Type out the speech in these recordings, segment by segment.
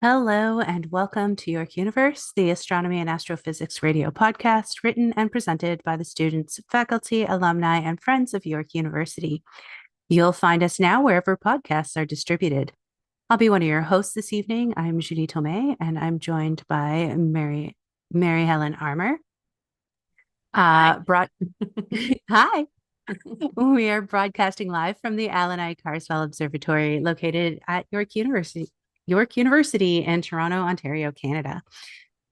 Hello and welcome to York Universe, the astronomy and astrophysics radio podcast written and presented by the students, faculty, alumni, and friends of York University. You'll find us now wherever podcasts are distributed. I'll be one of your hosts this evening. I'm Judy Tomei, and I'm joined by Mary Helen Armour. Hi. Brought Hi. We are broadcasting live from the Allan Carswell Observatory located at York University in Toronto, Ontario, Canada.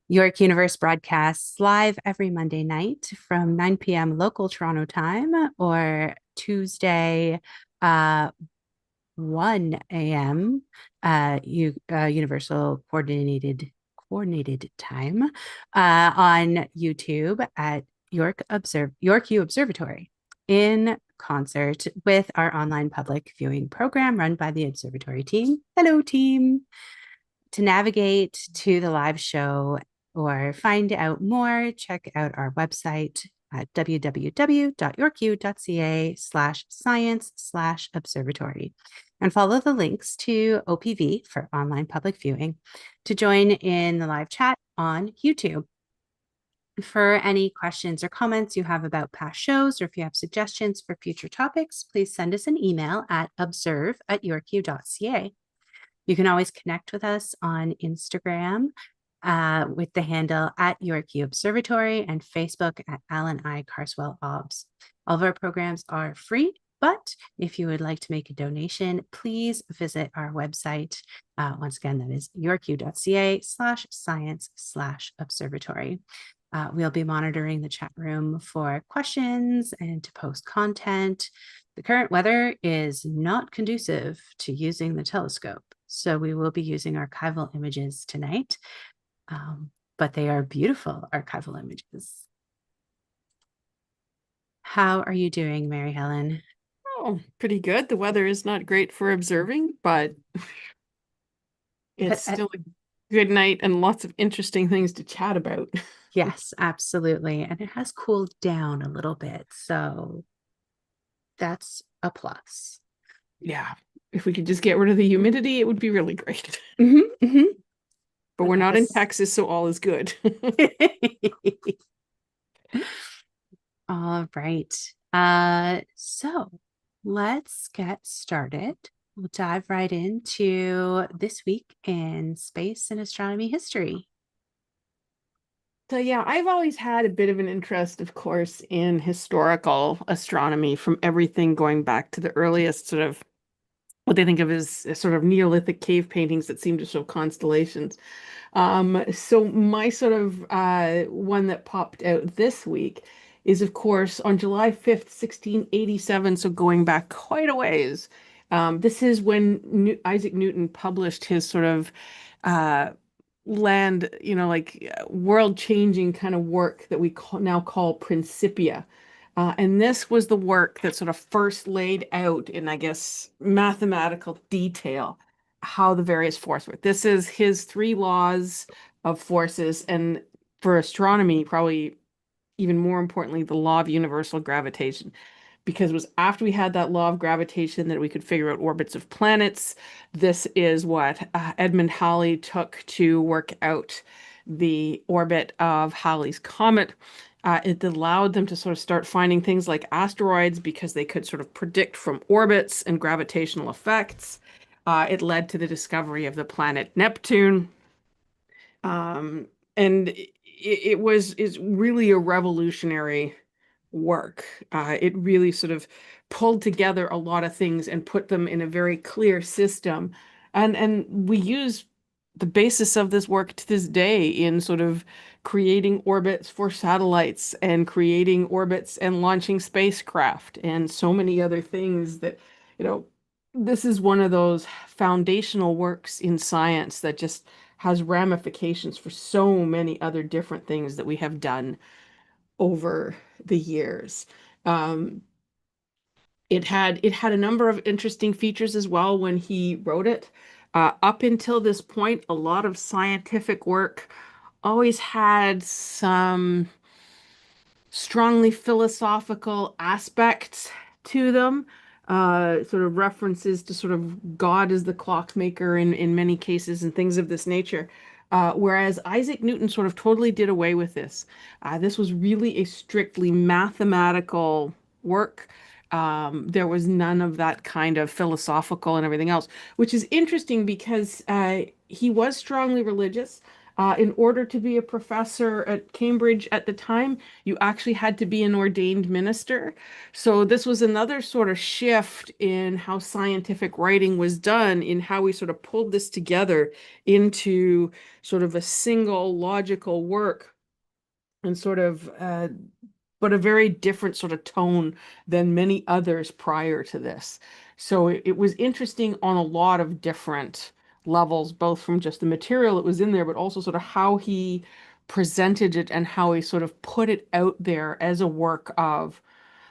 York Universe broadcasts live every Monday night from 9 p.m. local Toronto time or Tuesday 1 a.m. Universal coordinated time on YouTube at York U Observatory in concert with our online public viewing program run by the observatory team. Hello, team. To navigate to the live show or find out more, check out our website at www.yorku.ca/science/observatory and follow the links to OPV for online public viewing to join in the live chat on YouTube. For any questions or comments you have about past shows, or if you have suggestions for future topics, please send us an email at observe@yorku.ca. You can always connect with us on Instagram with the handle at York U Observatory and Facebook at Allan I Carswell Obs. All of our programs are free, but if you would like to make a donation, please visit our website. Once again, that is yorku.ca/science/observatory. We'll be monitoring the chat room for questions and to post content. The current weather is not conducive to using the telescope, so we will be using archival images tonight, but they are beautiful archival images. How are you doing, Mary Helen? Oh, pretty good. The weather is not great for observing, but it's still a good night and lots of interesting things to chat about. Yes, absolutely. And it has cooled down a little bit, so that's a plus. Yeah, if we could just get rid of the humidity, it would be really great. Mm-hmm, mm-hmm. But we're not in Texas, so all is good. All right. So let's get started. We'll dive right into this week in space and astronomy history. So yeah, I've always had a bit of an interest, of course, in historical astronomy from everything going back to the earliest sort of what they think of as sort of Neolithic cave paintings that seem to show constellations. So my sort of one that popped out this week is, of course, on July 5th, 1687, so going back quite a ways. This is when Isaac Newton published his sort of uh, world-changing kind of work that we now call Principia. And this was the work that sort of first laid out in, I guess, mathematical detail how the various forces work. This is his three laws of forces, and for astronomy, probably even more importantly, the law of universal gravitation. Because it was after we had that law of gravitation that we could figure out orbits of planets. This is what Edmund Halley took to work out the orbit of Halley's comet. It allowed them to sort of start finding things like asteroids because they could sort of predict from orbits and gravitational effects. It led to the discovery of the planet Neptune. And it was is really a revolutionary work. It really sort of pulled together a lot of things and put them in a very clear system. And we use the basis of this work to this day in sort of creating orbits for satellites and creating orbits and launching spacecraft and so many other things that, you know, this is one of those foundational works in science that just has ramifications for so many other different things that we have done over the years. Um, it had a number of interesting features as well when he wrote it. Up until this point, a lot of scientific work always had some strongly philosophical aspects to them. sort of references to sort of God as the clockmaker in many cases and things of this nature. Whereas Isaac Newton sort of totally did away with this. This was really a strictly mathematical work. There was none of that kind of philosophical and everything else, which is interesting because he was strongly religious. In order to be a professor at Cambridge at the time, you actually had to be an ordained minister. So this was another sort of shift in how scientific writing was done, in how we sort of pulled this together into sort of a single logical work and sort of but a very different sort of tone than many others prior to this. So it was interesting on a lot of different levels, both from just the material that was in there, but also sort of how he presented it and how he sort of put it out there as a work of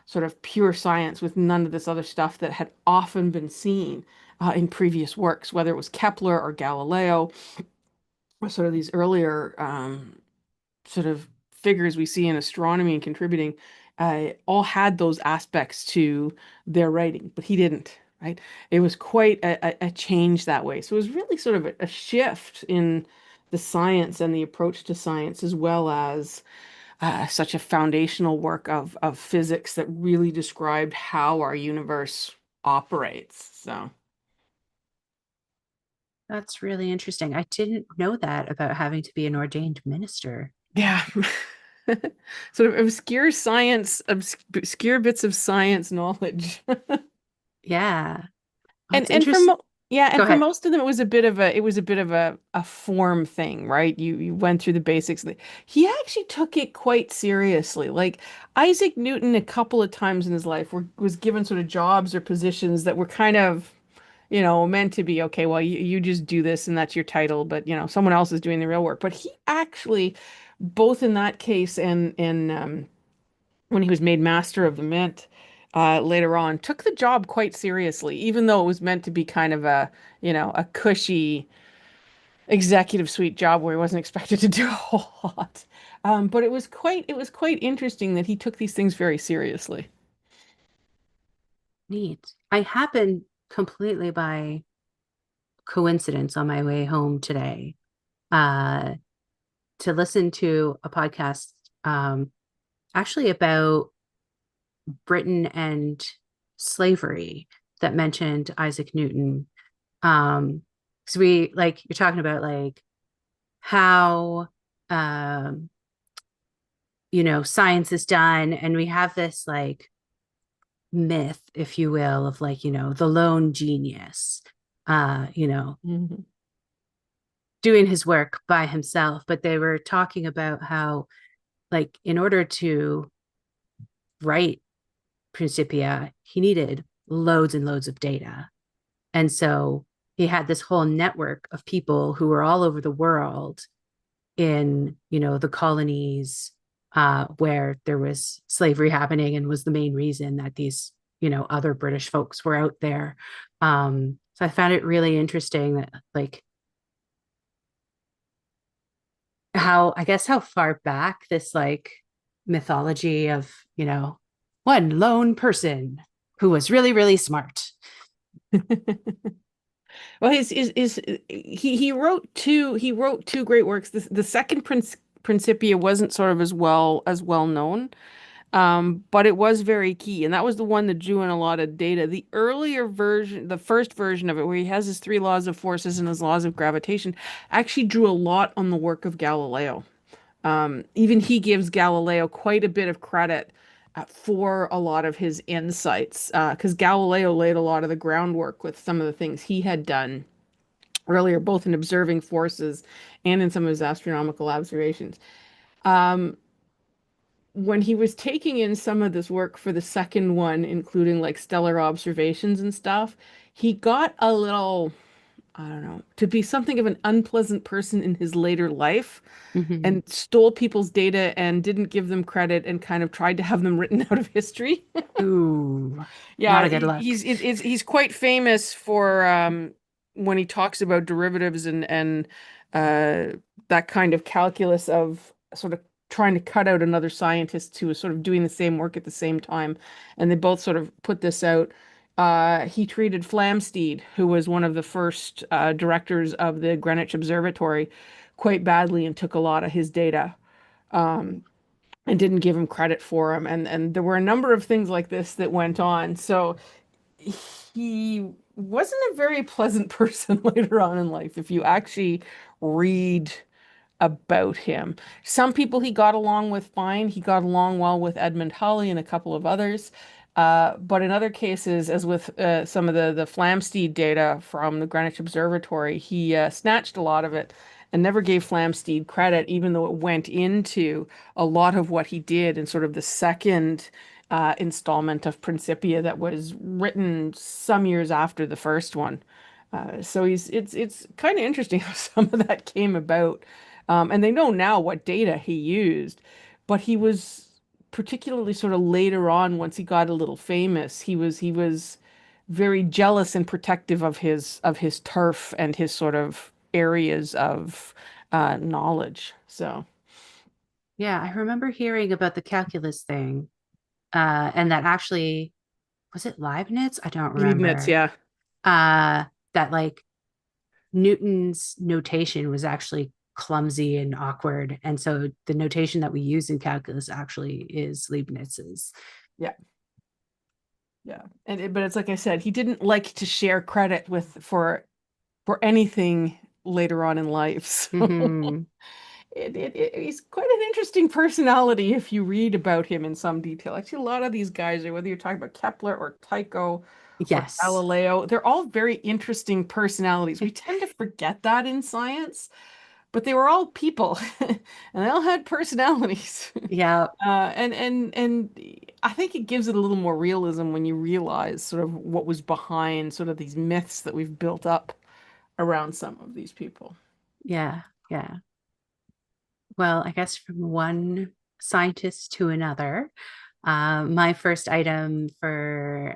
sort of pure science with none of this other stuff that had often been seen in previous works, whether it was Kepler or Galileo, or sort of these earlier sort of figures we see in astronomy and contributing, all had those aspects to their writing, but he didn't, right? It was quite a change that way. So it was really sort of a shift in the science and the approach to science, as well as such a foundational work of physics that really described how our universe operates. So, That's really interesting. I didn't know that about having to be an ordained minister. yeah. Sort of obscure science, obscure bits of science knowledge. Yeah. Oh, And it's interesting. yeah, Go and for ahead. most of them it was a bit of a form thing, right? You went through the basics. He actually took it quite seriously. Like Isaac Newton a couple of times in his life was given sort of jobs or positions that were kind of, meant to be okay, well, you just do this and that's your title, but someone else is doing the real work. But he actually, both in that case and in when he was made master of the mint later on, took the job quite seriously, even though it was meant to be kind of a cushy executive suite job where he wasn't expected to do a whole lot. But it was quite interesting that he took these things very seriously. Neat. I happened completely by coincidence on my way home today uh, to listen to a podcast actually about Britain and slavery that mentioned Isaac Newton. So we like you're talking about like how science is done, and we have this like myth, if you will, of like, the lone genius, uh, you know, Mhm. doing his work by himself. But they were talking about how, like, in order to write Principia, he needed loads and loads of data. And so he had this whole network of people who were all over the world in, the colonies where there was slavery happening and was the main reason that these, other British folks were out there. So I found it really interesting that, like, how far back this like mythology of, one lone person who was really, really smart. Well, he wrote two great works. The second Principia wasn't sort of as well known. But it was very key, and that was the one that drew in a lot of data. The earlier version, the first version of it, where he has his three laws of forces and his laws of gravitation, actually drew a lot on the work of Galileo. Even he gives Galileo quite a bit of credit for a lot of his insights, because Galileo laid a lot of the groundwork with some of the things he had done earlier, both in observing forces and in some of his astronomical observations. Um, when he was taking in some of this work for the second one, including like stellar observations and stuff, he got a little, I don't know, to be something of an unpleasant person in his later life Mm-hmm. and stole people's data and didn't give them credit and kind of tried to have them written out of history. Ooh, not Yeah, a good look. he's quite famous for when he talks about derivatives and uh, that kind of calculus of sort of trying to cut out another scientist who was sort of doing the same work at the same time, and they both sort of put this out He treated Flamsteed, who was one of the first directors of the Greenwich Observatory, quite badly and took a lot of his data, um, and didn't give him credit for him. And there were a number of things like this that went on. So he wasn't a very pleasant person later on in life. If you actually read about him. Some people he got along with fine. He got along well with Edmund Halley and a couple of others. But in other cases, as with some of the Flamsteed data from the Greenwich Observatory, he snatched a lot of it and never gave Flamsteed credit, even though it went into a lot of what he did in sort of the second installment of Principia that was written some years after the first one. So it's kind of interesting how some of that came about. And they know now what data he used, but he was particularly sort of later on, once he got a little famous, he was very jealous and protective of his turf and his sort of areas of knowledge. So Yeah, I remember hearing about the calculus thing, and that actually was it Leibniz? I don't Leibniz, remember. yeah. Uh, that like Newton's notation was actually clumsy and awkward, and so the notation that we use in calculus actually is Leibniz's. Yeah. Yeah. But it's like I said, he didn't like to share credit with for anything later on in life. So Hmm. he's quite an interesting personality if you read about him in some detail. Actually, a lot of these guys, whether you're talking about Kepler or Tycho or Yes. Galileo, they're all very interesting personalities. We tend to forget that in science, but they were all people and they all had personalities. Yeah. And I think it gives it a little more realism when you realize sort of what was behind sort of these myths that we've built up around some of these people. Yeah. Yeah. Well, I guess from one scientist to another. My first item for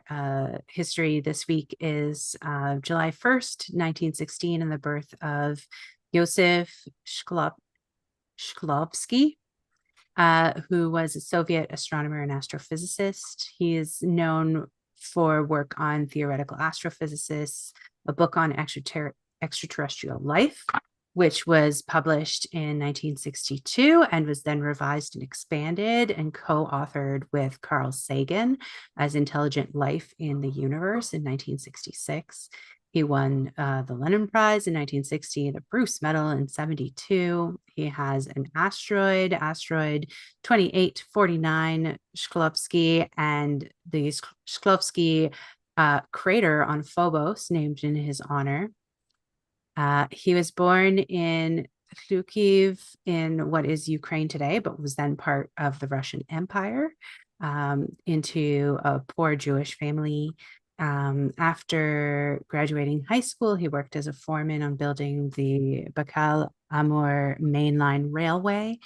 history this week is July 1st, 1916, and the birth of Josef Shklovsky, who was a Soviet astronomer and astrophysicist. He is known for work on theoretical astrophysics, a book on extraterrestrial life, which was published in 1962 and was then revised and expanded and co-authored with Carl Sagan as Intelligent Life in the Universe in 1966. He won the Lenin Prize in 1960, the Bruce Medal in 72. He has an asteroid 2849 Shklovsky, and the Shklovsky crater on Phobos named in his honor. He was born in Kharkiv in what is Ukraine today, but was then part of the Russian Empire, into a poor Jewish family. After graduating high school, he worked as a foreman on building the Baikal Amur mainline railway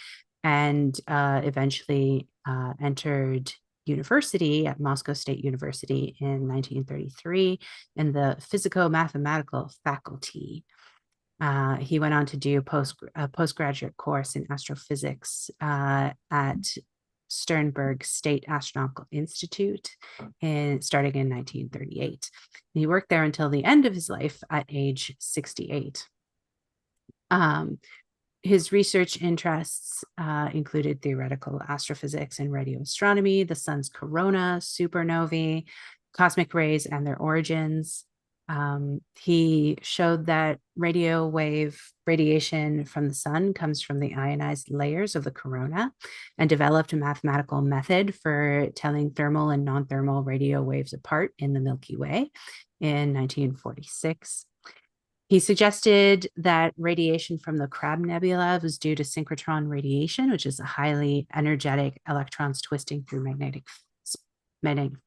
and eventually entered university at Moscow State University in 1933 in the physico-mathematical faculty. He went on to do a postgraduate course in astrophysics at Sternberg State Astronomical Institute starting in 1938. He worked there until the end of his life at age 68. Um, his research interests included theoretical astrophysics and radio astronomy, the sun's corona, supernovae, cosmic rays, and their origins. He showed that radio wave radiation from the sun comes from the ionized layers of the corona and developed a mathematical method for telling thermal and non-thermal radio waves apart in the Milky Way in 1946. He suggested that radiation from the Crab Nebula was due to synchrotron radiation, which is a highly energetic electrons twisting through magnetic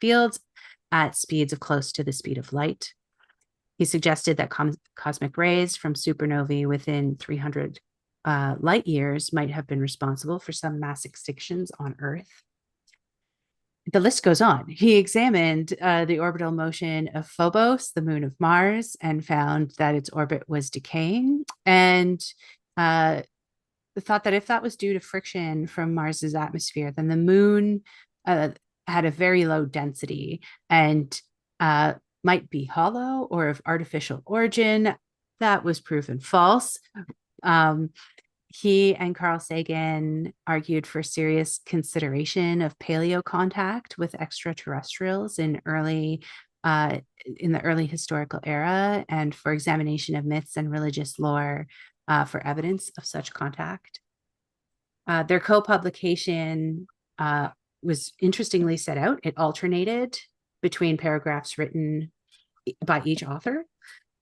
fields at speeds of close to the speed of light. He suggested that cosmic rays from supernovae within 300 light years might have been responsible for some mass extinctions on Earth. The list goes on. He examined the orbital motion of Phobos, the moon of Mars, and found that its orbit was decaying, and uh, thought that if that was due to friction from Mars's atmosphere, then the moon uh, had a very low density, and uh, might be hollow or of artificial origin. That was proven false. Um, he and Carl Sagan argued for serious consideration of paleo contact with extraterrestrials uh, in the early historical era, and for examination of myths and religious lore for evidence of such contact. Their co-publication was interestingly set out. It alternated between paragraphs written by each author.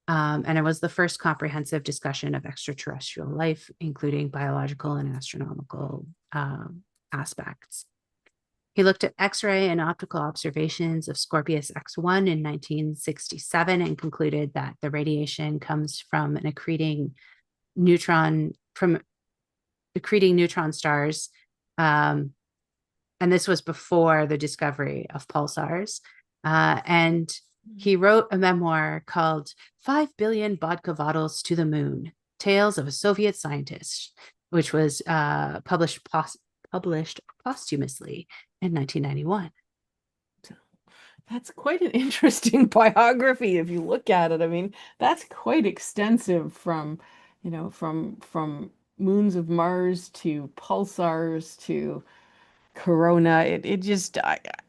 And it was the first comprehensive discussion of extraterrestrial life, including biological and astronomical aspects. He looked at X-ray and optical observations of Scorpius X1 in 1967 and concluded that the radiation comes from an accreting neutron stars. And this was before the discovery of pulsars. And he wrote a memoir called 5 Billion Vodka Bottles to the Moon, Tales of a Soviet Scientist, which was published posthumously in 1991. That's quite an interesting biography if you look at it. I mean, that's quite extensive from, from moons of Mars to pulsars to corona. It just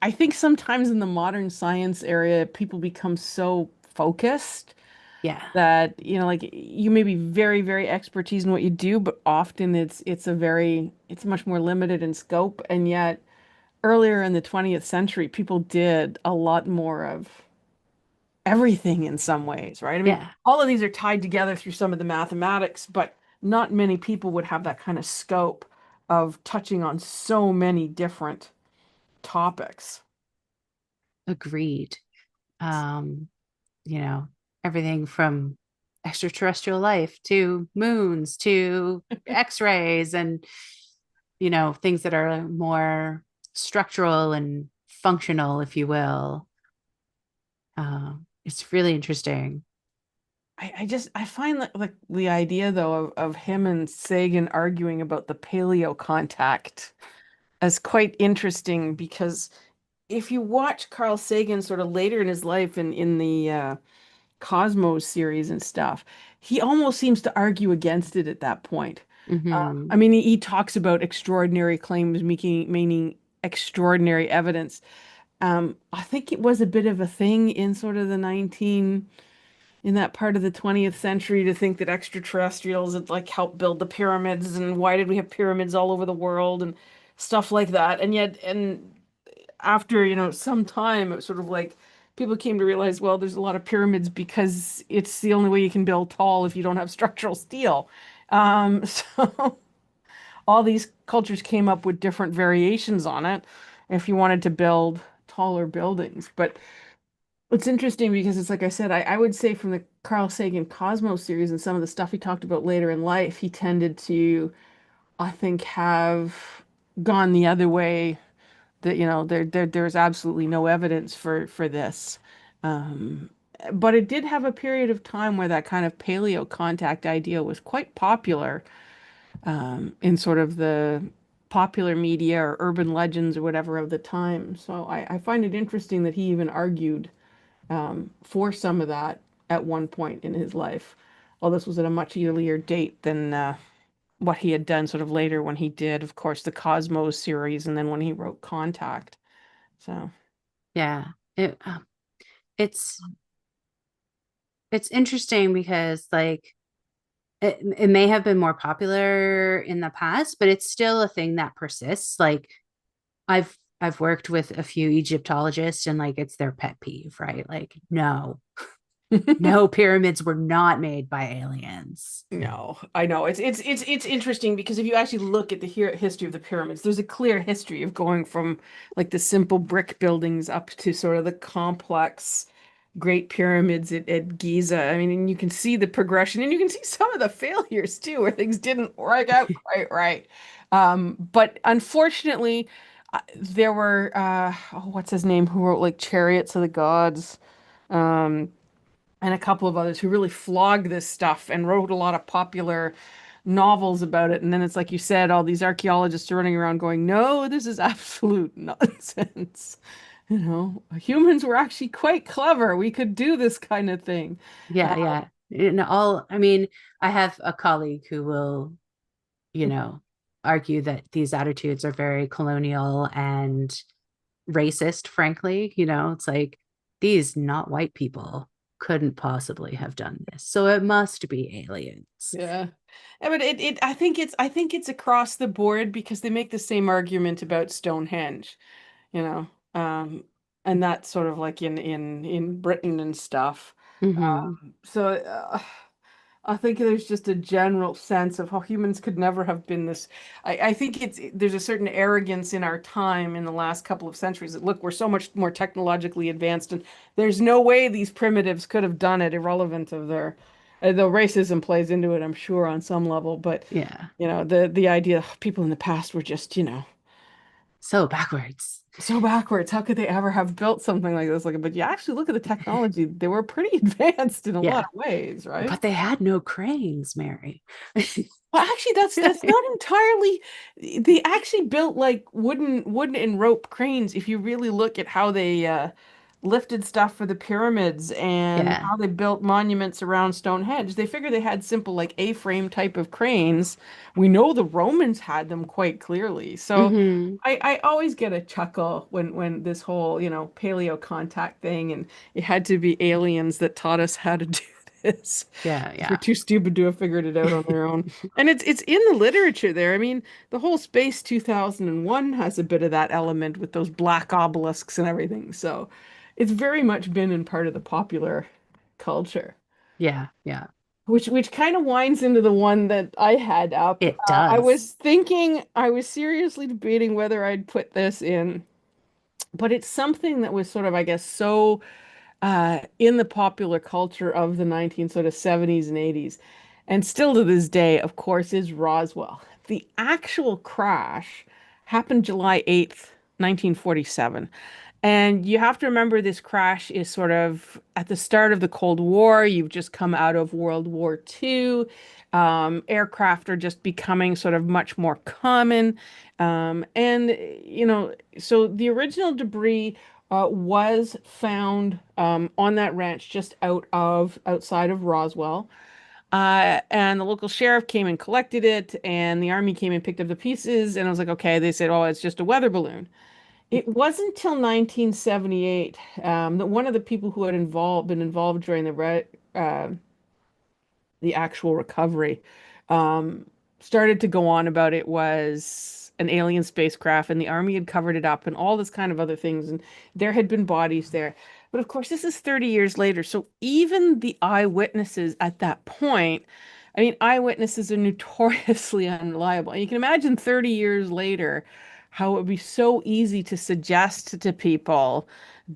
I think sometimes in the modern science area, people become so focused Yeah. that, like you may be very, very expertise in what you do, but often it's much more limited in scope. And yet earlier in the 20th century, people did a lot more of everything in some ways, right? I mean, Yeah. all of these are tied together through some of the mathematics, but not many people would have that kind of scope of touching on so many different topics. Agreed. Um, you know, everything from extraterrestrial life to moons to x-rays and things that are more structural and functional, if you will. It's really interesting. I find that like the idea though of him and Sagan arguing about the paleo contact as quite interesting because if you watch Carl Sagan sort of later in his life and in the Cosmos series and stuff, he almost seems to argue against it at that point. I Hmm. mean, he talks about extraordinary claims, meaning extraordinary evidence. I think it was a bit of a thing in sort of in that part of the 20th century to think that extraterrestrials had like helped build the pyramids and why did we have pyramids all over the world and stuff like that. And yet, and after, some time, it was sort of like people came to realize, well, there's a lot of pyramids because it's the only way you can build tall if you don't have structural steel. So all these cultures came up with different variations on it if you wanted to build taller buildings. But it's interesting because it's like I said, I would say from the Carl Sagan Cosmos series and some of the stuff he talked about later in life, he tended to, I think, have gone the other way that, there's absolutely no evidence for this. Um, but it did have a period of time where that kind of paleo contact idea was quite popular in sort of the popular media or urban legends or whatever of the time. So I find it interesting that he even argued for some of that at one point in his life. Well, this was at a much earlier date than what he had done sort of later when he did, of course, the Cosmos series and then when he wrote Contact. So, Yeah. It's it's interesting because it may have been more popular in the past, but it's still a thing that persists. Like I've worked with a few Egyptologists and like it's their pet peeve, right? Like, no, pyramids were not made by aliens. no, I know it's interesting because if you actually look at the history of the pyramids, there's a clear history of going from like the simple brick buildings up to sort of the complex Great Pyramids at Giza. I mean, and you can see the progression, and you can see some of the failures too, where things didn't work out quite right. But unfortunately, there were oh, what's his name, who wrote like Chariots of the Gods. Um, and a couple of others who really flogged this stuff and wrote a lot of popular novels about it. And then it's like you said, all these archaeologists are running around going, no, this is absolute nonsense. Humans were actually quite clever. We could do this kind of thing. Yeah, yeah. I mean, I have a colleague who will, you know, argue that these attitudes are very colonial and racist, frankly. It's like these not white people couldn't possibly have done this. So it must be aliens. Yeah. But I think it's across the board because they make the same argument about Stonehenge, you know. Um, and that's sort of like in Britain and stuff. Hmm. So I think there's just a general sense of how humans could never have been this. I think there's a certain arrogance in our time in the last couple of centuries that look, we're so much more technologically advanced, and there's no way these primitives could have done it, irrelevant of their, though racism plays into it, I'm sure, on some level. But Yeah. the idea people in the past were just, So backwards. so backwards. How could they ever have built something like this? Like, but you actually look at the technology, they were pretty advanced in a lot Yeah. of ways, right? But they had no cranes, Mary. Well, actually, that's not entirely. They actually built like wooden and rope cranes. If you really look at how they lifted stuff for the pyramids and Yeah. how they built monuments around Stonehenge, they figured they had simple like A-frame type of cranes. We know the Romans had them quite clearly. So Hmm. I always get a chuckle when this whole, paleo contact thing, and it had to be aliens that taught us how to do this Yeah, because we're yeah. too stupid to have figured it out on their own. And it's in the literature there. I mean, the whole Space 2001 has a bit of that element with those black obelisks and everything. So it's very much been in part of the popular culture. Yeah, yeah. Which kind of winds into the one that I had up. It I does. was thinking, I was seriously debating whether I'd put this in, but it's something that was sort of, I guess, so in the popular culture of the 19 sort of 70s and 80s, and still to this day, of course, is Roswell. The actual crash happened July 8th, 1947. And you have to remember this crash is sort of at the start of the Cold War. You've just come out of World War II. Aircraft are just becoming sort of much more common. So the original debris was found on that ranch just outside of Roswell. And the local sheriff came and collected it, and the army came and picked up the pieces. And I was like, okay, they said, oh, it's just a weather balloon. It wasn't until 1978 that one of the people who had been involved during the actual recovery um, started to go on about it was an alien spacecraft, and the army had covered it up and all this kind of other things, and there had been bodies there. But of course, this is 30 years later, so even the eyewitnesses at that point, I mean, eyewitnesses are notoriously unreliable. And you can imagine 30 years later how it would be so easy to suggest to people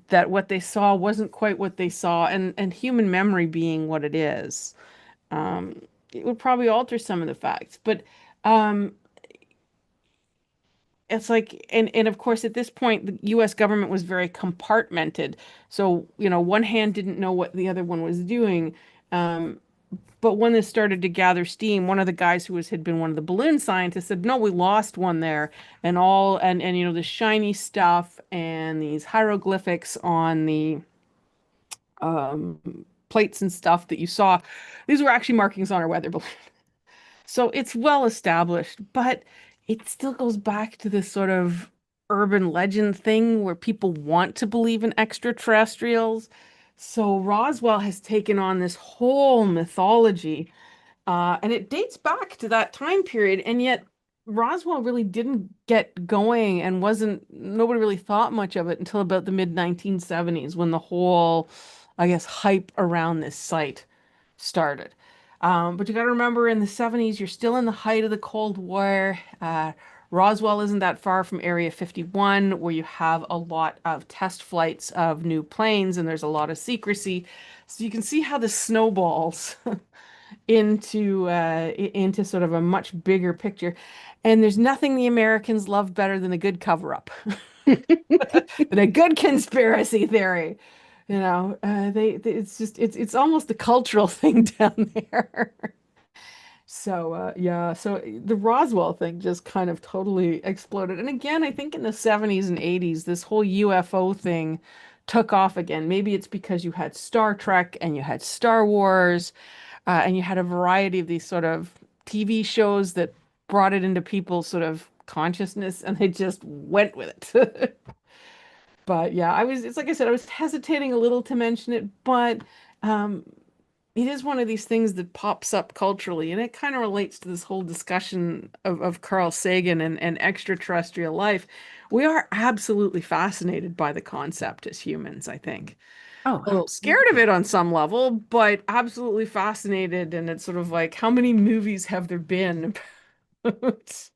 that what they saw wasn't quite what they saw, and human memory being what it is, um, it would probably alter some of the facts. But um, it's like, and of course, at this point, the U.S. government was very compartmented. So, one hand didn't know what the other one was doing. Um, but when this started to gather steam, one of the guys had been one of the balloon scientists said, "No, we lost one there, and the shiny stuff and these hieroglyphics on the plates and stuff that you saw, these were actually markings on our weather balloon." So it's well established, but it still goes back to this sort of urban legend thing where people want to believe in extraterrestrials. So Roswell has taken on this whole mythology, and it dates back to that time period, and yet Roswell really didn't get going and nobody really thought much of it until about the mid 1970s when the whole, I guess, hype around this site started. But you got to remember in the 70s, you're still in the height of the Cold War. Roswell isn't that far from Area 51, where you have a lot of test flights of new planes and there's a lot of secrecy. So you can see how this snowballs into sort of a much bigger picture. And there's nothing the Americans love better than a good cover-up, than a good conspiracy theory. It's almost a cultural thing down there. So yeah, so the Roswell thing just kind of totally exploded. And again, I think in the 70s and 80s, this whole UFO thing took off again. Maybe it's because you had Star Trek and you had Star Wars, and you had a variety of these sort of TV shows that brought it into people's sort of consciousness, and they just went with it. But yeah, it's like I said, I was hesitating a little to mention it, but um, it is one of these things that pops up culturally, and it kind of relates to this whole discussion of Carl Sagan and extraterrestrial life. We are absolutely fascinated by the concept as humans, I think. Oh, A little scared of absolutely. it on some level, but absolutely fascinated. And it's sort of like, how many movies have there been about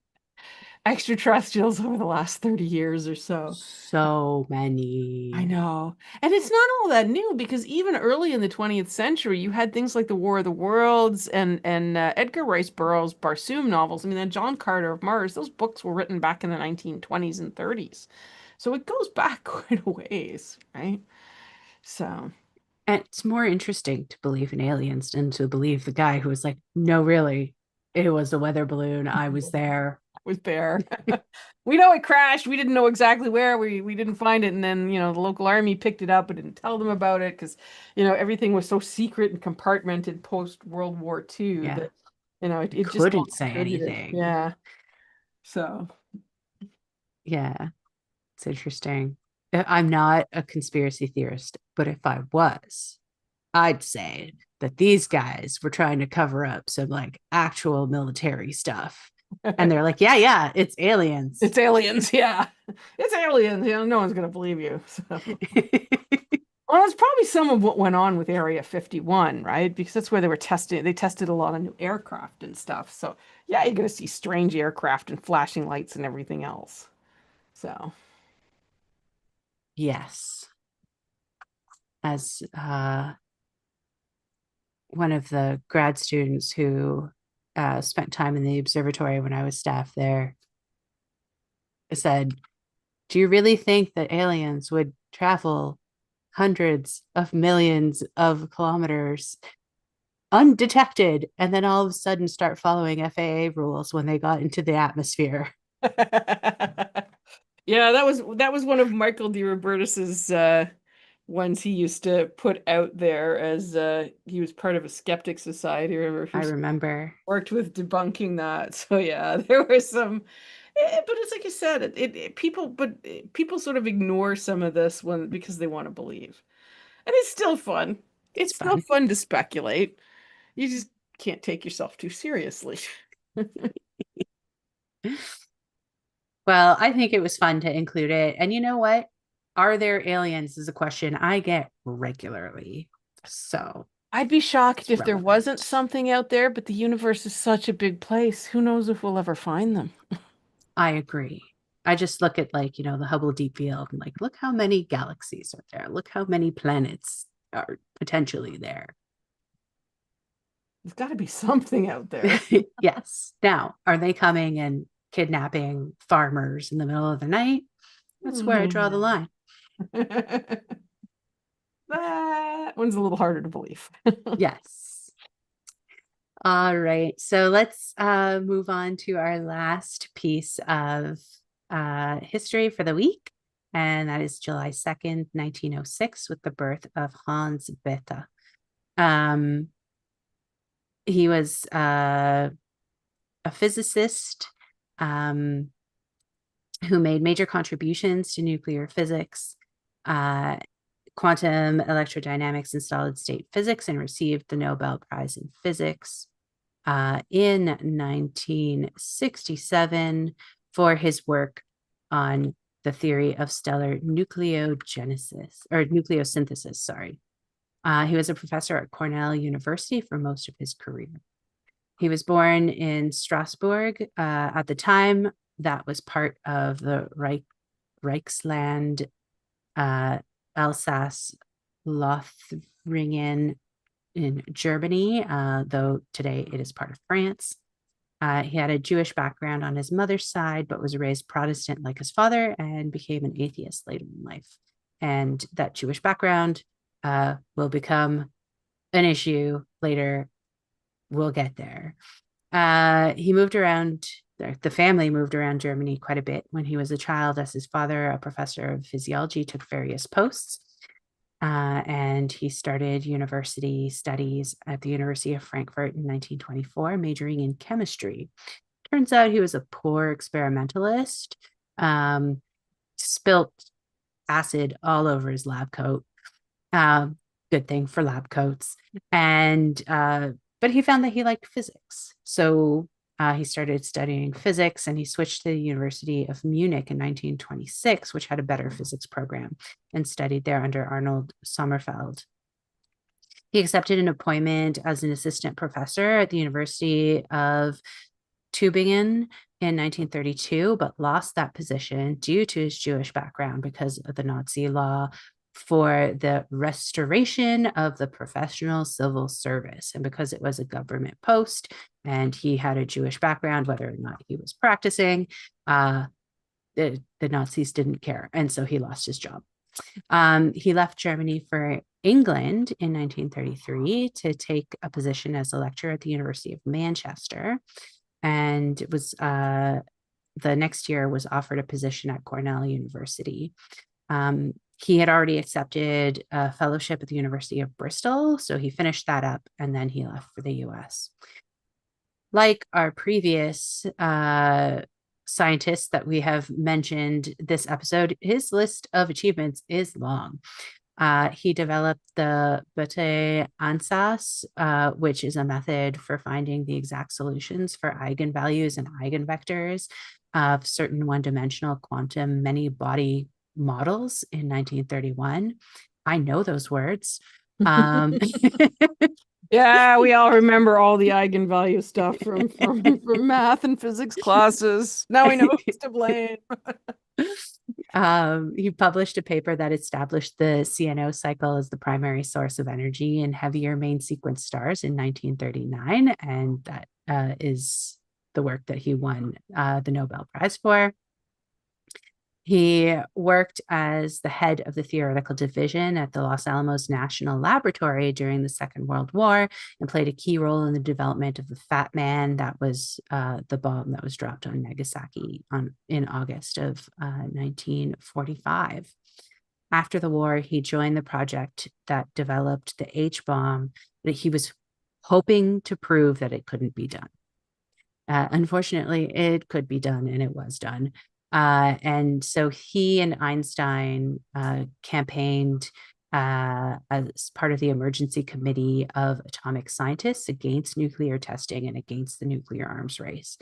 extraterrestrials over the last 30 years or so? So I many. know. And it's not all that new because even early in the 20th century, you had things like the War of the Worlds and Edgar Rice Burroughs' Barsoom novels. I mean, then John Carter of Mars, those books were written back in the 1920s and 30s. So it goes back quite a ways, right? So, And it's more interesting to believe in aliens than to believe the guy who was like, no, really, it was a weather balloon. I was there. was Bear. We know it crashed. We didn't know exactly where. We didn't find it, and then the local army picked it up and didn't tell them about it because everything was so secret and compartmented post World War II Yeah. that it just got Couldn't say distributed. anything. Yeah. So Yeah. It's interesting. I'm not a conspiracy theorist, but if I was, I'd say that these guys were trying to cover up some like actual military stuff. And they're like, yeah, yeah, it's aliens. it's aliens. Yeah, it's aliens. No one's gonna believe you. So. Well, that's probably some of what went on with Area 51, right? Because that's where they were testing. They tested a lot of new aircraft and stuff. So, yeah, you're going to see strange aircraft and flashing lights and everything else. So, Yes. As one of the grad students who spent time in the observatory when I was staff there said, do you really think that aliens would travel hundreds of millions of kilometers undetected and then all of a sudden start following FAA rules when they got into the atmosphere? yeah, that was one of Michael D. Robertus's ones he used to put out there as he was part of a skeptic society or I who remember. worked with debunking that. So yeah, there were some, but it's like I said, people sort of ignore some of this one because they want to believe, and it's still fun. It's It's still fun. fun to speculate. You just can't take yourself too seriously. Well, I think it was fun to include it. And you know what? Are there aliens is a question I get regularly. So I'd be shocked it's if there wasn't relevant. something out there, but the universe is such a big place. Who knows if we'll ever find them? I agree. I just look at like, the Hubble Deep Field and like, look how many galaxies are there. Look how many planets are potentially there. There's got to be something out there. Yes. Now, are they coming and kidnapping farmers in the middle of the night? That's where I draw the Mhm. line. That one's a little harder to believe. Yes. All right. So let's move on to our last piece of history for the week. And that is July 2nd, 1906, with the birth of Hans Bethe. Um, he was a physicist um, who made major contributions to nuclear physics, uh, quantum electrodynamics, and solid state physics, and received the Nobel Prize in Physics in 1967 for his work on the theory of stellar nucleogenesis or nucleosynthesis. Sorry. He was a professor at Cornell University for most of his career. He was born in Strasbourg. At the time, that was part of the Reichsland, uh, Alsace, Lothringen in Germany, though today it is part of France. He had a Jewish background on his mother's side, but was raised Protestant like his father and became an atheist later in life. And that Jewish background will become an issue later. We'll get there. He moved around, the family moved around Germany quite a bit when he was a child, as his father, a professor of physiology, took various posts. And he started university studies at the University of Frankfurt in 1924, majoring in chemistry. Turns out he was a poor experimentalist, um, spilt acid all over his lab coat. Um, Good thing for lab coats. And but he found that he liked physics. So he started studying physics, and he switched to the University of Munich in 1926, which had a better physics program, and studied there under Arnold Sommerfeld. He accepted an appointment as an assistant professor at the University of Tübingen in 1932, but lost that position due to his Jewish background because of the Nazi law for the restoration of the professional civil service. And because it was a government post and he had a Jewish background, whether or not he was practicing, the Nazis didn't care. And so he lost his job. He left Germany for England in 1933 to take a position as a lecturer at the University of Manchester, and it was the next year was offered a position at Cornell University. He had already accepted a fellowship at the University of Bristol, so he finished that up and then he left for the US. Like our previous scientists that we have mentioned this episode, his list of achievements is long. He developed the Bethe-Ansatz, which is a method for finding the exact solutions for eigenvalues and eigenvectors of certain one-dimensional quantum many-body models in 1931. I know those words. Um, Yeah, we all remember all the eigenvalue stuff from math and physics classes. Now we know who's to blame. He published a paper that established the CNO cycle as the primary source of energy in heavier main sequence stars in 1939, and that is the work that he won the Nobel Prize for. He worked as the head of the theoretical division at the Los Alamos National Laboratory during the Second World War and played a key role in the development of the Fat Man. That was the bomb that was dropped on Nagasaki in August of 1945. After the war, he joined the project that developed the H bomb, that he was hoping to prove that it couldn't be done. Unfortunately, it could be done, and it was done. And so he and Einstein campaigned as part of the emergency committee of atomic scientists against nuclear testing and against the nuclear arms race.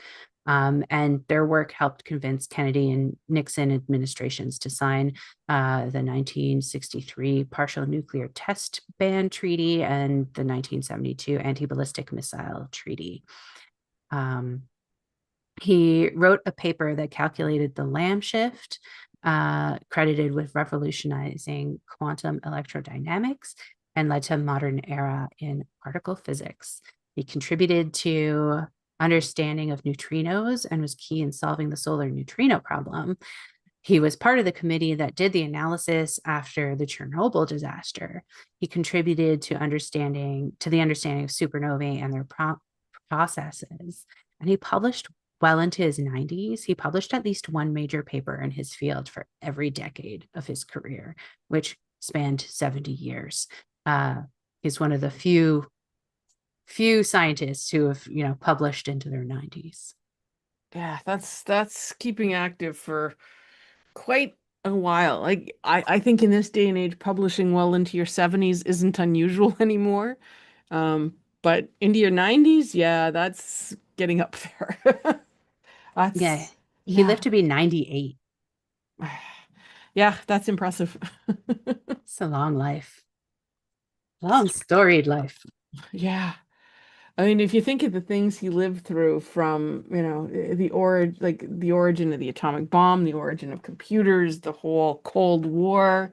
And their work helped convince Kennedy and Nixon administrations to sign the 1963 Partial Nuclear Test Ban Treaty and the 1972 Anti-Ballistic Missile Treaty. He wrote a paper that calculated the Lamb shift, credited with revolutionizing quantum electrodynamics and led to a modern era in particle physics. He contributed to understanding of neutrinos and was key in solving the solar neutrino problem. He was part of the committee that did the analysis after the Chernobyl disaster. He contributed to the understanding of supernovae and their processes. And he published well into his 90s. He published at least one major paper in his field for every decade of his career, which spanned 70 years. He's one of the few scientists who have, published into their 90s. Yeah, that's keeping active for quite a while. Like I think in this day and age, publishing well into your 70s isn't unusual anymore. Um, but into your 90s, yeah, that's getting up there. Yeah, That's he yeah. lived to be 98. Yeah, that's impressive. It's a long life, long storied life. Yeah. I mean, if you think of the things he lived through from, the origin of the atomic bomb, the origin of computers, the whole Cold War,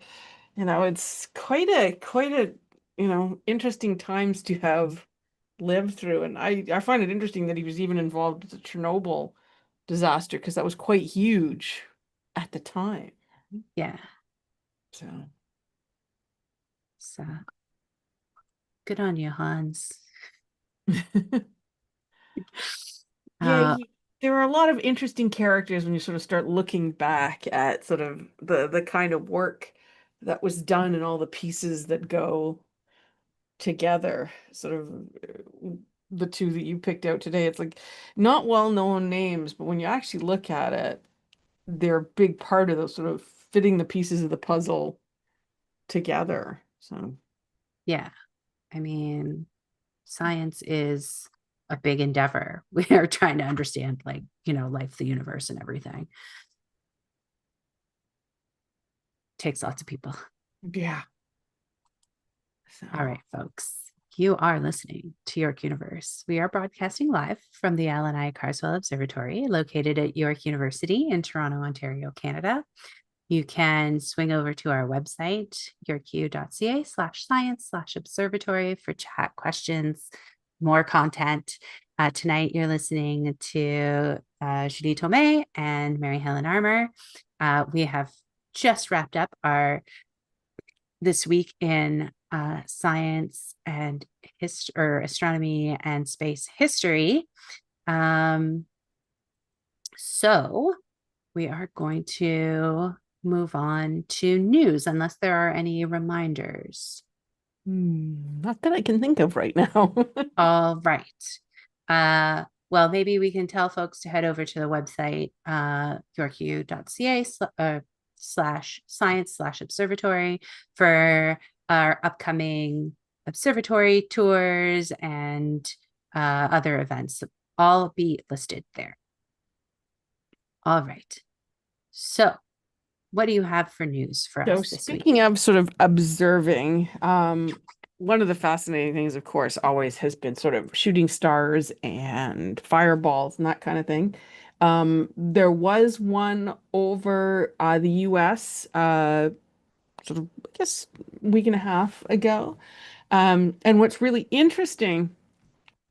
it's quite a, interesting times to have lived through. And I find it interesting that he was even involved with the Chernobyl disaster because that was quite huge at the time. Yeah. So, So good on you, Hans. Yeah, Uh, there are a lot of interesting characters when you sort of start looking back at sort of the kind of work that was done and all the pieces that go together. Sort of the two that you picked out today. It's like not well-known names, but when you actually look at it, they're a big part of those sort of fitting the pieces of the puzzle together. So yeah, I mean, science is a big endeavor. We are trying to understand, like, life, the universe, and everything. Takes lots of people. yeah. All So right, folks. You are listening to York Universe. We are broadcasting live from the Allan Carswell Observatory, located at York University in Toronto, Ontario, Canada. You can swing over to our website, yorku.ca/science/observatory for chat questions, more content. Tonight, you're listening to Julie Tomei and Mary Helen Armour. We have just wrapped up our this week in science and or astronomy and space history. Um, so we are going to move on to news, unless there are any reminders. not that I can think of right now. All right. Well, maybe we can tell folks to head over to the website, yorku.ca slash science/observatory for our upcoming observatory tours and other events. All be listed there. All right. So, what do you have for news for So us this week? speaking of sort of observing, one of the fascinating things, of course, always has been sort of shooting stars and fireballs and that kind of thing. There was one over the US sort of, I guess, week and a half ago. And what's really interesting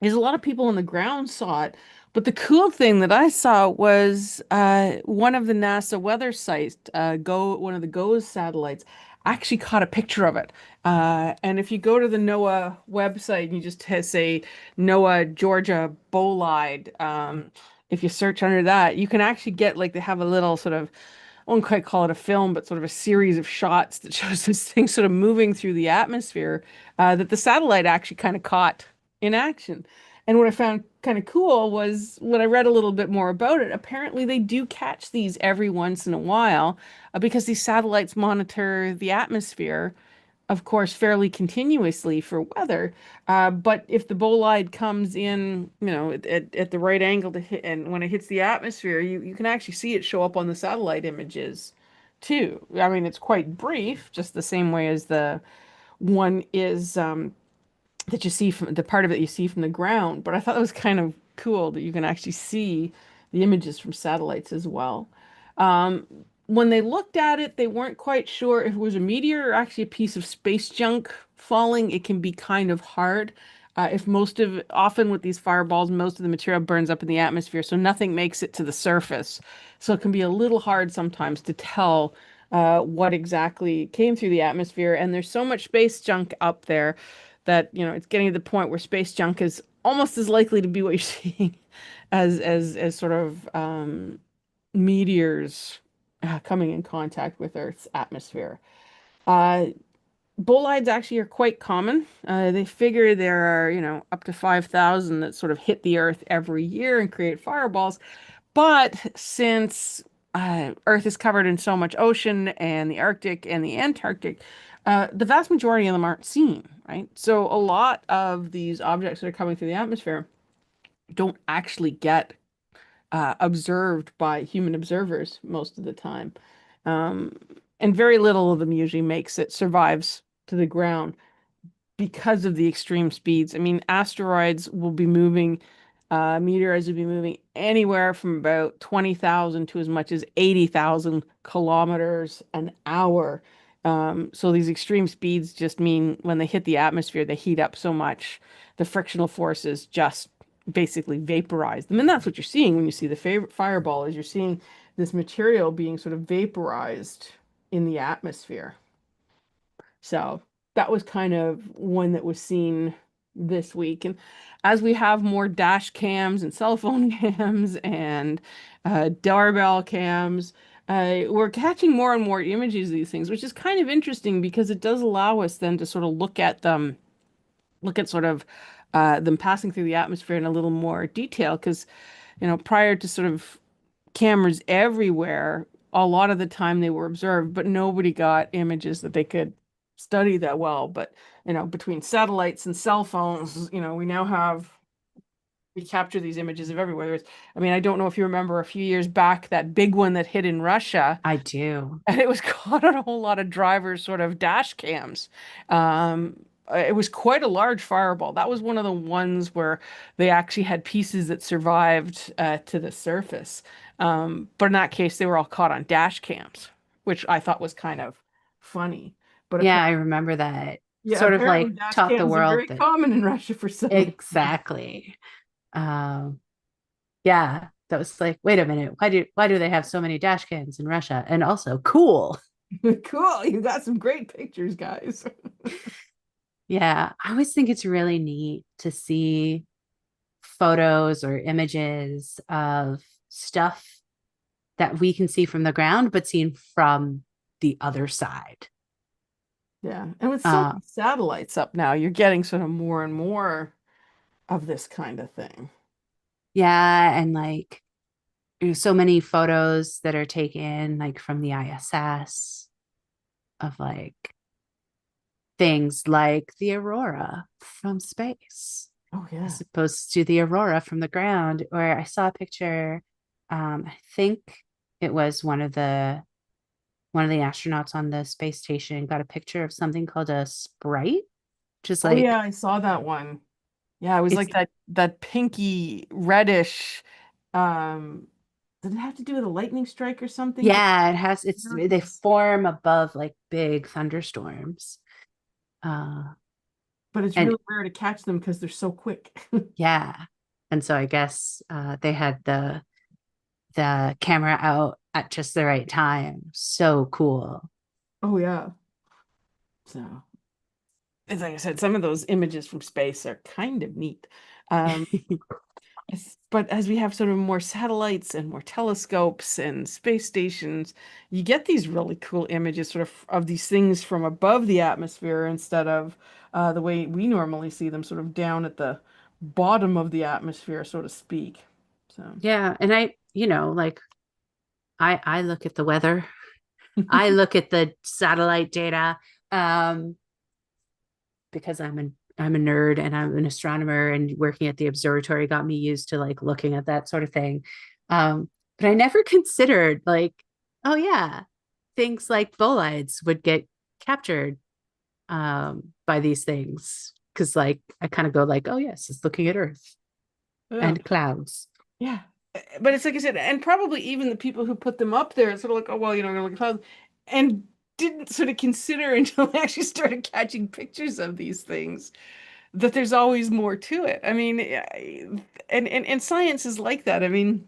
is a lot of people on the ground saw it. But the cool thing that I saw was one of the NASA weather sites, one of the GOES satellites, actually caught a picture of it. And if you go to the NOAA website and you just say NOAA Georgia bolide, if you search under that, you can actually get like they have a little sort of I won't quite call it a film, but sort of a series of shots that shows this thing sort of moving through the atmosphere that the satellite actually kind of caught in action. And what I found kind of cool was when I read a little bit more about it, apparently they do catch these every once in a while because these satellites monitor the atmosphere, of course, fairly continuously for weather. But if the bolide comes in, at the right angle to hit, and when it hits the atmosphere, you can actually see it show up on the satellite images too. I mean, it's quite brief, just the same way as the one is that you see from the part of it you see from the ground. But I thought it was kind of cool that you can actually see the images from satellites as well. Um, when they looked at it, they weren't quite sure if it was a meteor or actually a piece of space junk falling. It can be kind of hard. If often with these fireballs, most of the material burns up in the atmosphere, so nothing makes it to the surface. So it can be a little hard sometimes to tell what exactly came through the atmosphere. And there's so much space junk up there that, it's getting to the point where space junk is almost as likely to be what you're seeing as sort of meteors coming in contact with Earth's atmosphere. Uh, Bolides actually are quite common. They figure there are, up to 5,000 that sort of hit the Earth every year and create fireballs. But since Earth is covered in so much ocean and the Arctic and the Antarctic, the vast majority of them aren't seen, right? So a lot of these objects that are coming through the atmosphere don't actually get observed by human observers most of the time. Um, and very little of them usually survives to the ground because of the extreme speeds. I mean, asteroids will be moving, meteorites will be moving anywhere from about 20,000 to as much as 80,000 kilometers an hour. So these extreme speeds just mean when they hit the atmosphere, they heat up so much, the frictional forces just basically vaporize them. And that's what you're seeing when you see the fireball, is you're seeing this material being sort of vaporized in the atmosphere. So that was kind of one that was seen. this week. And as we have more dash cams and cell phone cams and doorbell cams, we're catching more and more images of these things, which is kind of interesting because it does allow us then to sort of look at them, look at sort of them passing through the atmosphere in a little more detail. Because, prior to sort of cameras everywhere, a lot of the time they were observed, but nobody got images that they could study that well. But, between satellites and cell phones, we capture these images of everywhere. I mean, I don't know if you remember a few years back, that big one that hit in Russia, I do. and it was caught on a whole lot of drivers' sort of dash cams. It was quite a large fireball. That was one of the ones where they actually had pieces that survived to the surface. But in that case, they were all caught on dash cams, which I thought was kind of funny. But Yeah, I apparently, remember that. yeah, Sort of apparently like dash taught the cams are world very that common in Russia for some reason. exactly. Um, yeah, that was like, wait a minute, why do they have so many dash cams in Russia? And also cool. Cool, you got some great pictures, guys. Yeah, I always think it's really neat to see photos or images of stuff that we can see from the ground, but seen from the other side. Yeah, and with so Uh, many satellites up now, you're getting sort of more and more of this kind of thing. yeah, and like there's so many photos that are taken like from the ISS of like things like the aurora from space Oh yeah. as opposed to the aurora from the ground. Or I saw a picture, I think it was one of the astronauts on the space station got a picture of something called a sprite, which is Oh yeah, like I saw that one. Yeah, it was it's like that pinky reddish. Um, did it have to do with a lightning strike or something? yeah, it has it's But they form above like big thunderstorms. Uh it's and really rare to catch them because they're so quick. yeah. And so I guess they had the camera out at just the right time. So cool. Oh yeah. So, as like I said, some of those images from space are kind of neat. Um, But as we have sort of more satellites and more telescopes and space stations, you get these really cool images of these things from above the atmosphere instead of the way we normally see them sort of down at the bottom of the atmosphere, so to speak. So, Yeah, and like I look at the weather. I look at the satellite data um because I'm a nerd and I'm an astronomer, and working at the observatory got me used to like looking at that sort of thing. But I never considered like, oh yeah, things like bolides would get captured by these things, because like I kind of go like, oh yes, it's looking at Earth yeah. and clouds. Yeah. But it's like I said, and probably even the people who put them up there, it's sort of like, oh, well, we're gonna look at clouds, and didn't sort of consider until they actually started catching pictures of these things that there's always more to it. I mean, and science is like that. I mean,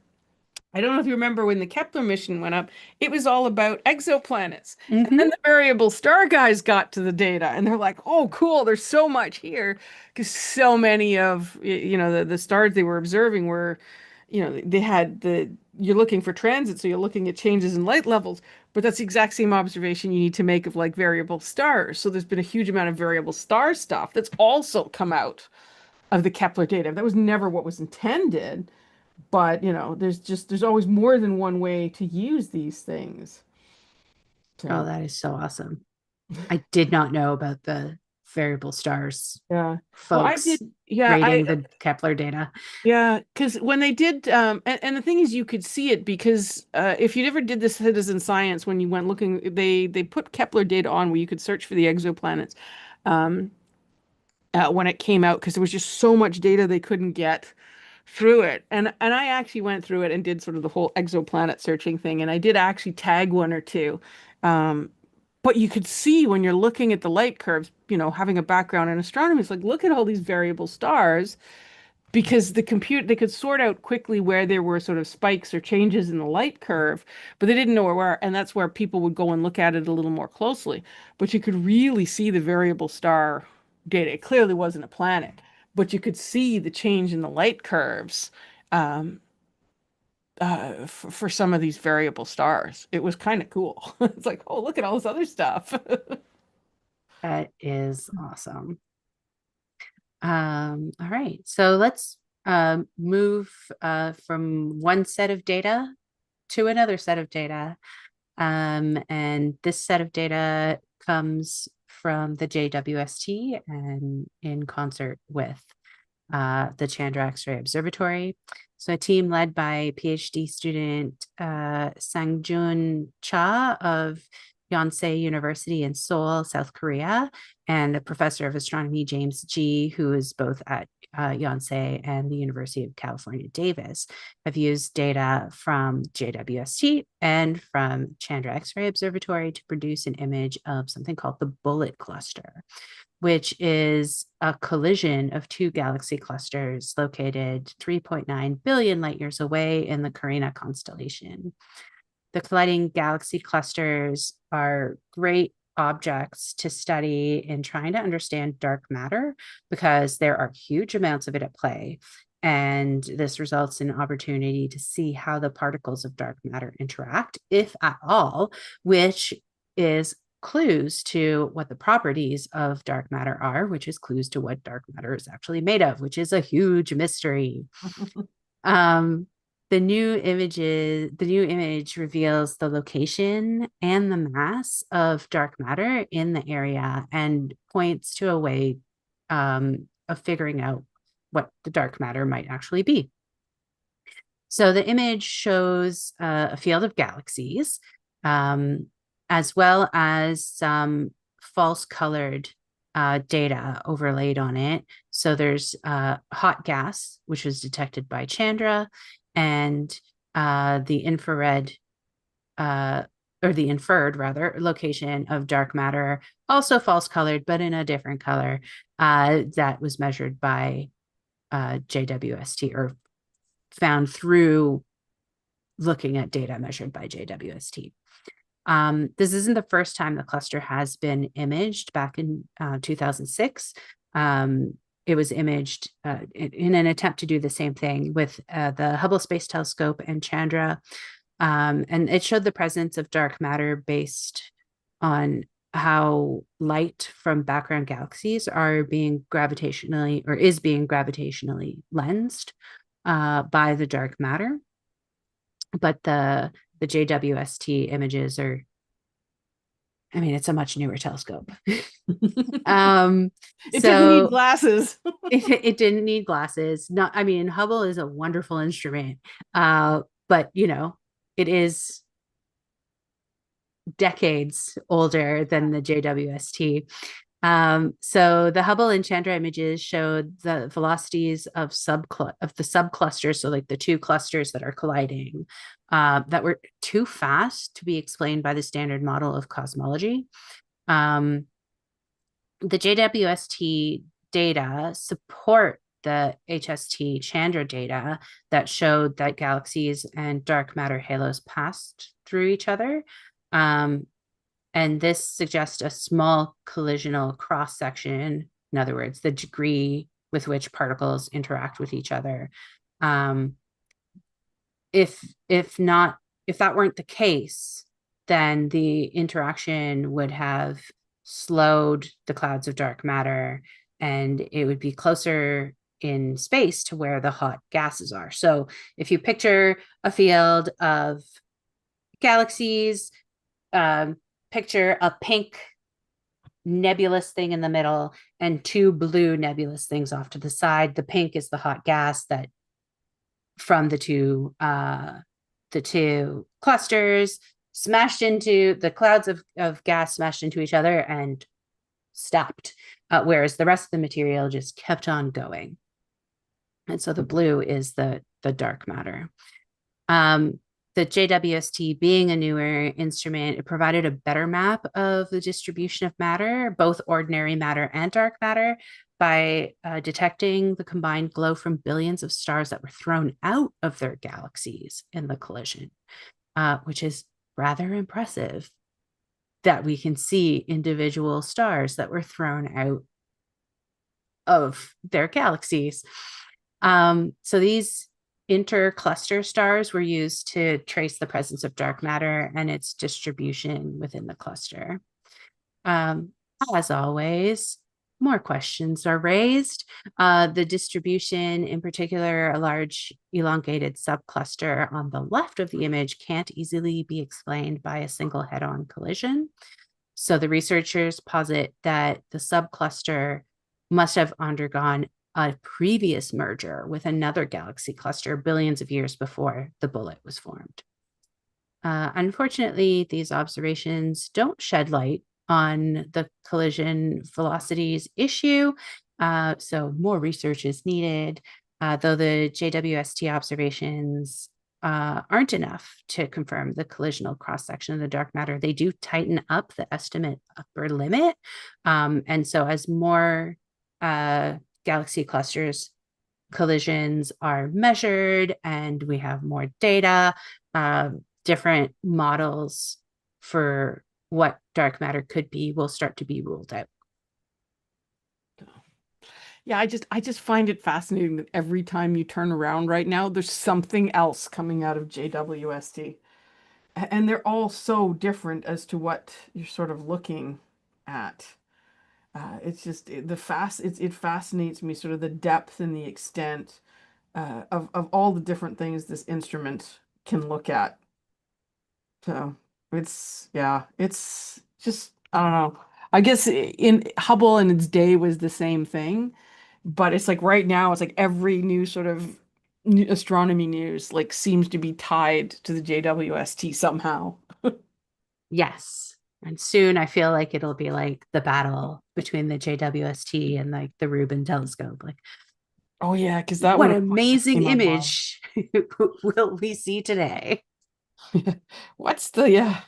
I don't know if you remember when the Kepler mission went up, it was all about exoplanets. And then Mm-hmm. the variable star guys got to the data and they're like, oh, cool, there's so much here. Because so many of, the stars they were observing were, they had you're looking for transit, so you're looking at changes in light levels. But that's the exact same observation you need to make of like variable stars. So there's been a huge amount of variable star stuff that's also come out of the Kepler data. That was never what was intended. But, there's always more than one way to use these things. Oh, So, that is so awesome. I did not know about the variable stars yeah. Well, I did, folks yeah, rating the Kepler data. yeah, because when they did, and the thing is, you could see it because if you ever did this citizen science, when you went looking, they put Kepler data on where you could search for the exoplanets um, when it came out because there was just so much data they couldn't get through it. And I actually went through it and did sort of the whole exoplanet searching thing, and I did actually tag one or two. Um, but you could see when you're looking at the light curves, having a background in astronomy, it's like, look at all these variable stars because they could sort out quickly where there were sort of spikes or changes in the light curve, but they didn't know where, and that's where people would go and look at it a little more closely. But you could really see the variable star data. It clearly wasn't a planet. but you could see the change in the light curves um, for some of these variable stars. It was kind of cool. It's like, oh, look at all this other stuff. That is awesome. All right, so let's move from one set of data to another set of data. And this set of data comes from the JWST and in concert with the Chandra X-ray Observatory. So a team led by PhD student Sangjun Cha of Yonsei University in Seoul, South Korea, and a professor of astronomy, James G., who is both at Yonsei and the University of California, Davis, have used data from JWST and from Chandra X-ray Observatory to produce an image of something called the bullet cluster, which is a collision of two galaxy clusters located 3.9 billion light years away in the Carina constellation. The colliding galaxy clusters are great objects to study in trying to understand dark matter because there are huge amounts of it at play. And this results in opportunity to see how the particles of dark matter interact, if at all, which is clues to what the properties of dark matter are, which is clues to what dark matter is actually made of, which is a huge mystery. Um, the new image reveals the location and the mass of dark matter in the area and points to a way of figuring out what the dark matter might actually be. So the image shows a field of galaxies, um, as well as some false colored data overlaid on it. So there's hot gas, which was detected by Chandra, and the infrared, uh, or the inferred rather, location of dark matter, also false colored, but in a different color, that was measured by JWST, or found through looking at data measured by JWST. This isn't the first time the cluster has been imaged. Back in 2006, it was imaged in an attempt to do the same thing with the Hubble Space Telescope and Chandra. And it showed the presence of dark matter based on how light from background galaxies are being gravitationally, or is being gravitationally lensed by the dark matter. But the JWST images are, I mean, it's a much newer telescope. um, It didn't need so glasses. it didn't need glasses. Not, I mean, Hubble is a wonderful instrument, but you know, it is decades older than the JWST. So the Hubble and Chandra images showed the velocities of the subclusters, so like the two clusters that are colliding, that were too fast to be explained by the standard model of cosmology. The JWST data support the HST Chandra data that showed that galaxies and dark matter halos passed through each other. And this suggests a small collisional cross section, in other words, the degree with which particles interact with each other. Um, if not, if that weren't the case, then the interaction would have slowed the clouds of dark matter, and it would be closer in space to where the hot gases are. So if you picture a field of galaxies, picture a pink nebulous thing in the middle and two blue nebulous things off to the side. The pink is the hot gas that from the two clusters smashed into the clouds of gas, smashed into each other and stopped, whereas the rest of the material just kept on going. And so the blue is the dark matter. The JWST being a newer instrument, it provided a better map of the distribution of matter, both ordinary matter and dark matter, by detecting the combined glow from billions of stars that were thrown out of their galaxies in the collision, which is rather impressive that we can see individual stars that were thrown out of their galaxies. So these intercluster stars were used to trace the presence of dark matter and its distribution within the cluster. Um, as always, more questions are raised. The distribution, in particular, a large elongated subcluster on the left of the image, can't easily be explained by a single head-on collision. So the researchers posit that the subcluster must have undergone a previous merger with another galaxy cluster billions of years before the bullet was formed. Unfortunately, these observations don't shed light on the collision velocities issue, so more research is needed, though the JWST observations aren't enough to confirm the collisional cross-section of the dark matter. They do tighten up the estimate upper limit. And so as more galaxy clusters collisions are measured and we have more data, different models for what dark matter could be will start to be ruled out. Yeah, I just find it fascinating that every time you turn around right now, there's something else coming out of JWST. And they're all so different as to what you're sort of looking at. It's just it fascinates me sort of the depth and the extent of all the different things this instrument can look at. So it's just I don't know. I guess in Hubble in its day was the same thing, but it's like right now it's like every new sort of astronomy news like seems to be tied to the JWST somehow. Yes. And soon I feel like it'll be like the battle between the JWST and like the Rubin telescope. Like, Oh yeah, because that what one of course just amazing came online. image will we see today? What's the yeah,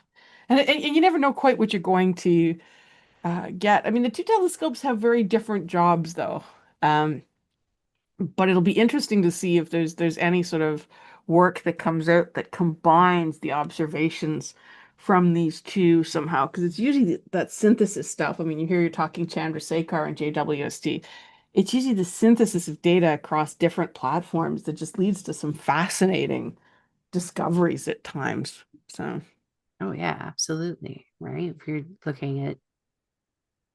and you never know quite what you're going to get. I mean, the two telescopes have very different jobs though. Um, but it'll be interesting to see if there's any sort of work that comes out that combines the observations from these two somehow, because it's usually that synthesis stuff. I mean, you hear you're talking Chandrasekhar and JWST. It's usually the synthesis of data across different platforms that just leads to some fascinating discoveries at times. So, Oh, yeah, absolutely. Right. If you're looking at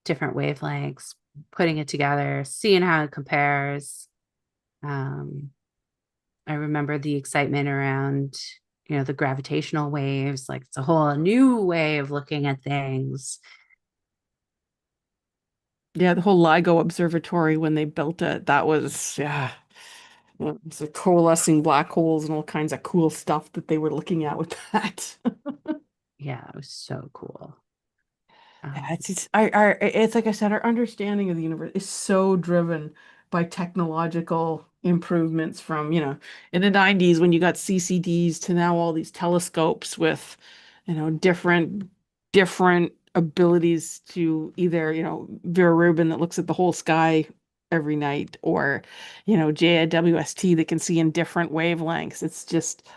different wavelengths, putting it together, seeing how it compares. Um, I remember the excitement around, the gravitational waves. Like it's a whole new way of looking at things. yeah, the whole LIGO Observatory when they built it, that was yeah. It's like coalescing black holes and all kinds of cool stuff that they were looking at with that. Yeah, it was so cool. Yeah, Um, it's like I said, our understanding of the universe is so driven by technological improvements from, in the 90s when you got CCDs to now all these telescopes with, different abilities to either, Vera Rubin that looks at the whole sky every night or, JWST that can see in different wavelengths. It's just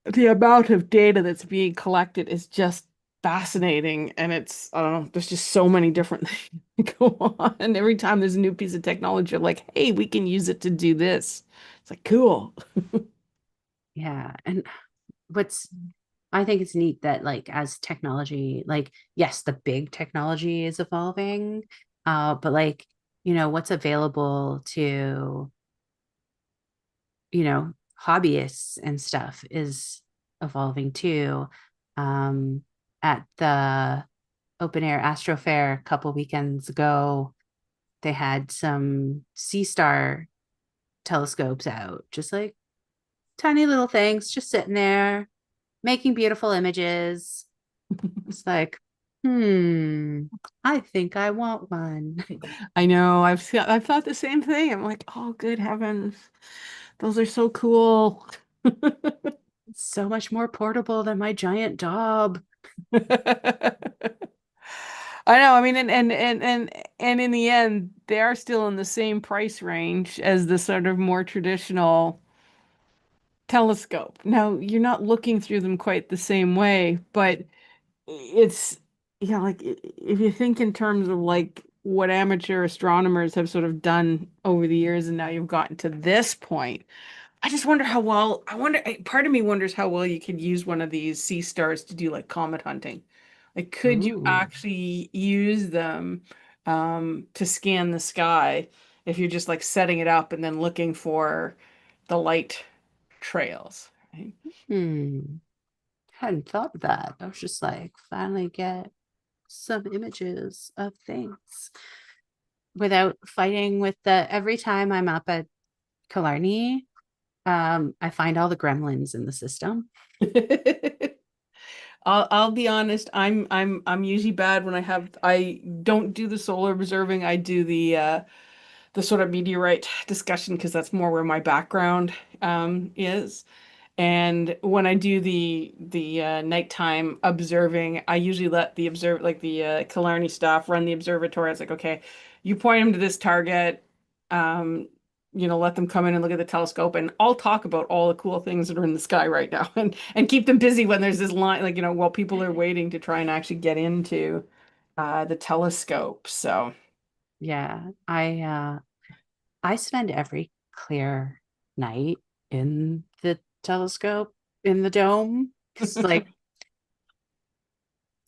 the amount of data that's being collected is just fascinating. And it's, I don't know, there's just so many different things that go on. And every time there's a new piece of technology, I'm like, hey, we can use it to do this. It's like, cool. yeah. And what's I think it's neat that like as technology, like yes, the big technology is evolving, but like, what's available to, hobbyists and stuff is evolving too. Um, at the open air astro fair a couple weekends ago, they had some sea star telescopes out, just like tiny little things, just sitting there making beautiful images. It's like, I think I want one. I know, I've thought the same thing. I'm like, oh, good heavens. Those are so cool. It's so much more portable than my giant Dob. I know. I mean, and in the end, they are still in the same price range as the sort of more traditional telescope. Now, you're not looking through them quite the same way, but it's, like if you think in terms of like what amateur astronomers have sort of done over the years, and now you've gotten to this point. I just wonder how well, part of me wonders how well you could use one of these sea stars to do like comet hunting. Like, could you Ooh, actually use them to scan the sky if you're just like setting it up and then looking for the light trails, right? hmm. Hadn't thought of that. I was just like, finally get some images of things without fighting with the every time I'm up at Killarney, I find all the gremlins in the system. I'll be honest, I'm usually bad when I don't do the solar observing. I do the sort of meteorite discussion because that's more where my background is. And when I do the nighttime observing, I usually let the Killarney staff run the observatory. It's like, okay, you point them to this target, um, let them come in and look at the telescope, and I'll talk about all the cool things that are in the sky right now, and keep them busy when there's this line, like while people are waiting to try and actually get into the telescope. So. Yeah, I spend every clear night in the telescope in the dome because like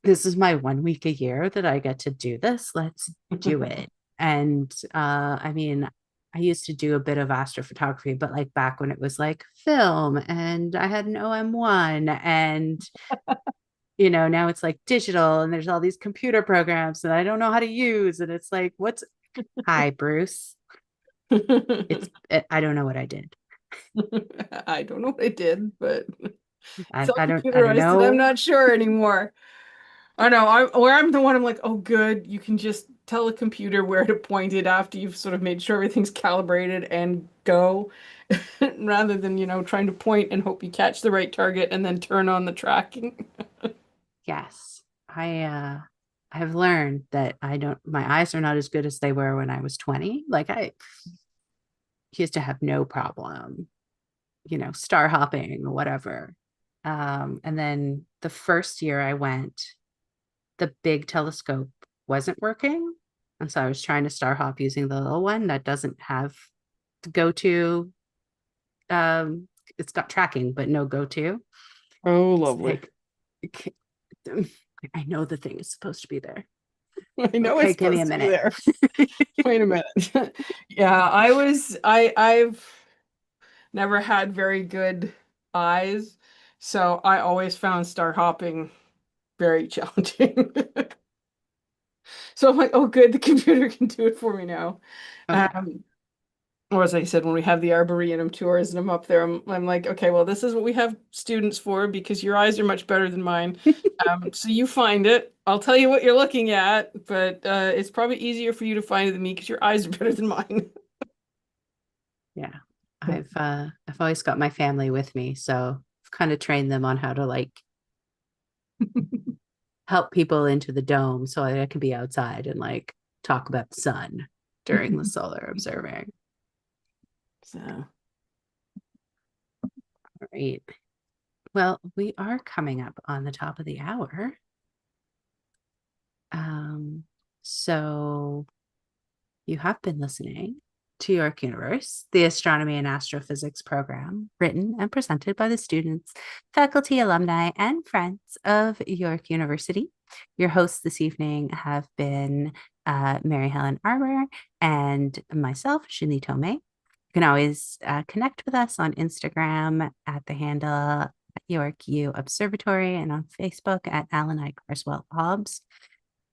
this is my 1 week a year that I get to do this. Let's do it. And I mean, I used to do a bit of astrophotography, but like back when it was like film and I had an OM1 and now it's like digital and there's all these computer programs that I don't know how to use. And it's like, hi, Bruce. I don't know what I did. I don't know what I did, but it's all I don't computerized and I'm know. not sure anymore. I know, I'm the one, I'm like, oh, good. You can just tell a computer where to point it after you've sort of made sure everything's calibrated and go, rather than, trying to point and hope you catch the right target and then turn on the tracking. Yes. I have learned that I don't my eyes are not as good as they were when I was 20. Like I used to have no problem, star hopping or whatever. And then the first year I went, the big telescope wasn't working. And so I was trying to star hop using the little one that doesn't have to go to it's got tracking, but no go to. Oh, It's lovely. like I know the thing is supposed to be there. I know it's Okay, give me a supposed to be minute. there. Wait a minute. Yeah, I've never had very good eyes, so I always found star hopping very challenging. So I'm like, oh, good, the computer can do it for me now. Oh yeah. Um, or as I said, when we have the Arboretum tours and I'm up there, I'm like, okay, well, this is what we have students for because your eyes are much better than mine. So you find it. I'll tell you what you're looking at, but it's probably easier for you to find it than me because your eyes are better than mine. Yeah. I've always got my family with me, so I've kind of trained them on how to like help people into the dome so I can be outside and like talk about the sun during the solar observing. So, All right. Well, we are coming up on the top of the hour. Um, so you have been listening to York Universe, the astronomy and astrophysics program, written and presented by the students, faculty, alumni, and friends of York University. Your hosts this evening have been Mary Helen Armour and myself, Shinli Tomei. You can always connect with us on Instagram at the handle York U Observatory and on Facebook at Allan I Carswell Obs,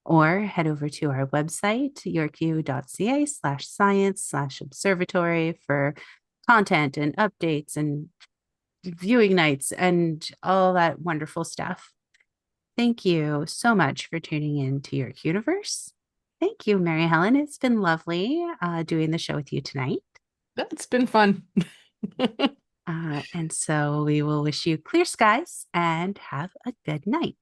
or head over to our website, yorku.ca/science/observatory for content and updates and viewing nights and all that wonderful stuff. Thank you so much for tuning in to York Universe. Thank you, Mary Helen. It's been lovely doing the show with you tonight. that's been fun. And so we will wish you clear skies and have a good night.